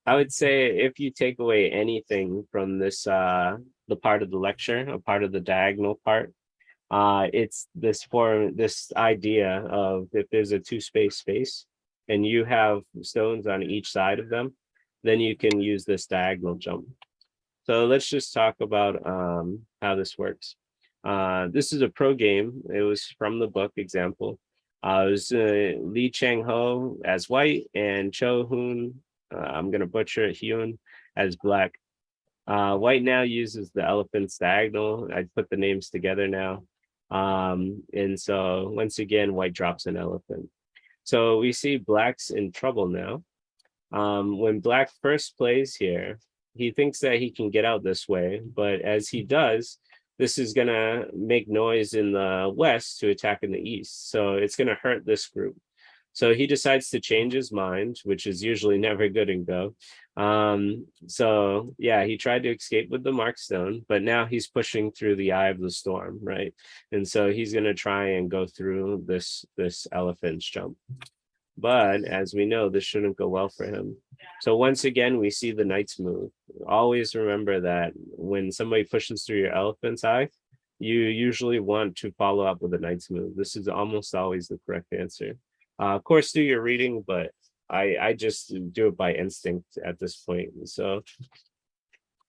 I would say if you take away anything from this the part of the lecture, a part of the diagonal part, it's this idea of if there's a space and you have stones on each side of them, then you can use this diagonal jump. So let's just talk about how this works. This is a pro game. It was from the book example. It was Lee Chang Ho as white and Cho Hoon, I'm going to butcher it, Hyun, as black. White now uses the elephant's diagonal. I put the names together now. And so once again, white drops an elephant. So we see black's in trouble now. When black first plays here, he thinks that he can get out this way, but as he does, this is going to make noise in the west to attack in the east. So it's going to hurt this group. So he decides to change his mind, which is usually never good and go. So yeah, he tried to escape with the Mark Stone, but now he's pushing through the eye of the storm, right? And so he's going to try and go through this elephant's jump. But as we know, this shouldn't go well for him. So once again, we see the knight's move. Always remember that when somebody pushes through your elephant's eye, you usually want to follow up with a knight's move. This is almost always the correct answer. Of course, do your reading, but I just do it by instinct at this point. So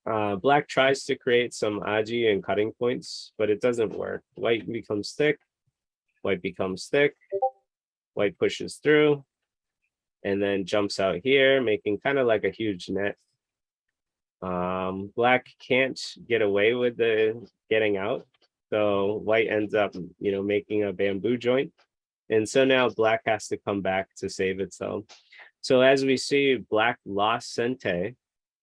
black tries to create some aji and cutting points, but it doesn't work. White becomes thick, white becomes thick, white pushes through, and then jumps out here, making kind of like a huge net. Black can't get away with the getting out, so white ends up, making a bamboo joint. And so now black has to come back to save itself. So as we see, black lost Sente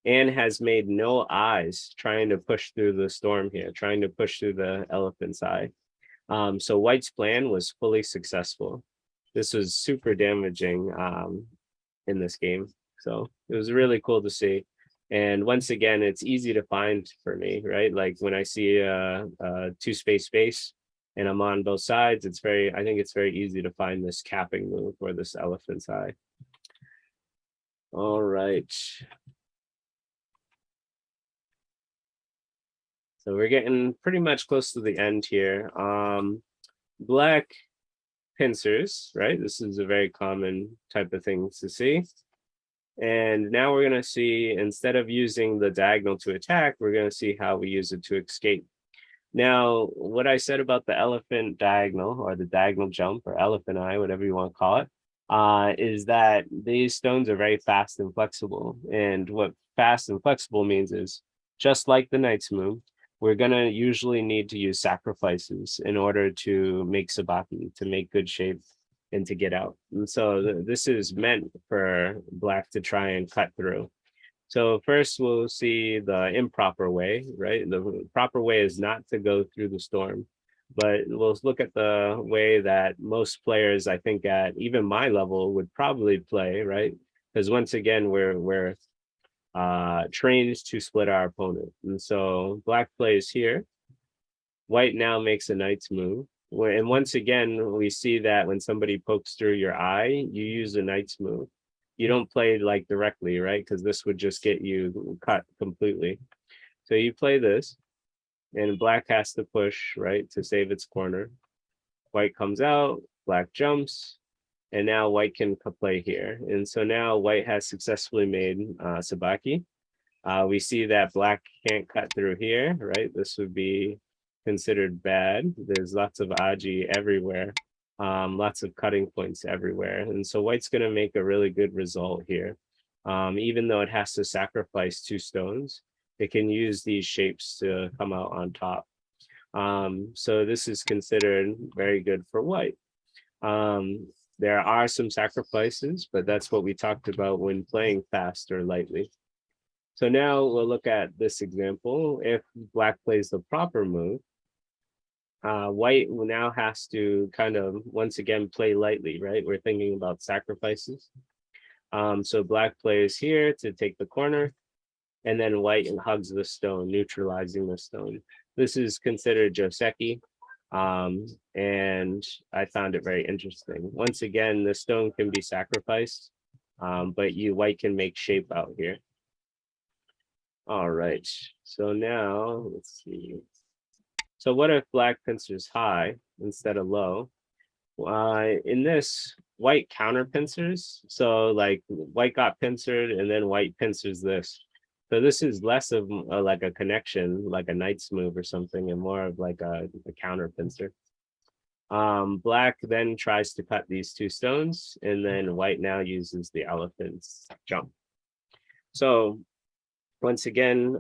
and has made no eyes trying to push through the storm here, trying to push through the elephant's eye. So white's plan was fully successful. This was super damaging in this game. So it was really cool to see. And once again, it's easy to find for me, right? Like when I see a two space and I'm on both sides, I think it's very easy to find this capping move or this elephant's eye. All right. So we're getting pretty much close to the end here. Black pincers, right? This is a very common type of thing to see. And now we're going to see, instead of using the diagonal to attack, we're going to see how we use it to escape. Now, what I said about the elephant diagonal or the diagonal jump or elephant eye, whatever you want to call it, is that these stones are very fast and flexible. And what fast and flexible means is just like the knight's move, we're going to usually need to use sacrifices in order to make sabaki, to make good shape and to get out. And so this is meant for black to try and cut through. So first we'll see the improper way, right? The proper way is not to go through the storm, but we'll look at the way that most players, I think at even my level, would probably play, right? Because once again, we're trained to split our opponent. And so black plays here. White now makes a knight's move. And once again, we see that when somebody pokes through your eye, you use a knight's move. You don't play like directly, right? Because this would just get you cut completely. So you play this, and black has to push, right, to save its corner. White comes out, black jumps, and now white can play here. And so now white has successfully made sabaki. We see that black can't cut through here, right? This would be considered bad. There's lots of aji everywhere, lots of cutting points everywhere. And so white's going to make a really good result here. Even though it has to sacrifice 2 stones, it can use these shapes to come out on top. So this is considered very good for white. There are some sacrifices, but that's what we talked about when playing fast or lightly. So now we'll look at this example. If black plays the proper move, white now has to kind of, once again, play lightly, right? We're thinking about sacrifices. So black plays here to take the corner, and then white hugs the stone, neutralizing the stone. This is considered joseki, and I found it very interesting. Once again, the stone can be sacrificed, but white can make shape out here. All right. So now let's see. So what if black pincers high instead of low? In this, white counter pincers. So like white got pincered and then white pincers this. So this is less of like a connection, like a knight's move or something, and more of like a counter pincer. Black then tries to cut these two stones, and then white now uses the elephant's jump. So once again,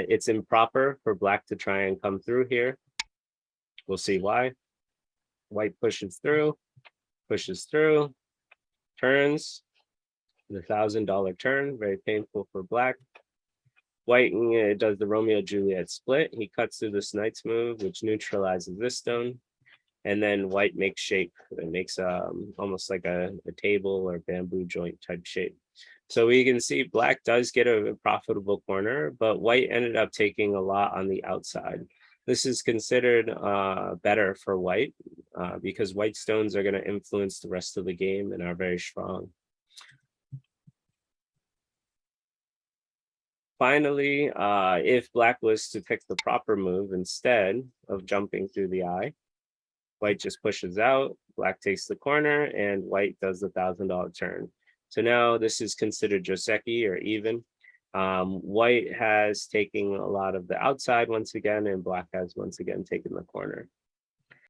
it's improper for black to try and come through here. We'll see why. White pushes through, turns, the $1,000 turn, very painful for black. White does the Romeo Juliet split. He cuts through this knight's move, which neutralizes this stone. And then white makes shape. It makes almost like a table or bamboo joint type shape. So we can see black does get a profitable corner, but white ended up taking a lot on the outside. This is considered better for white because white stones are going to influence the rest of the game and are very strong. Finally, if black was to pick the proper move instead of jumping through the eye, white just pushes out, black takes the corner, and white does the $1,000 turn. So now this is considered joseki or even. White has taken a lot of the outside once again, and black has once again taken the corner.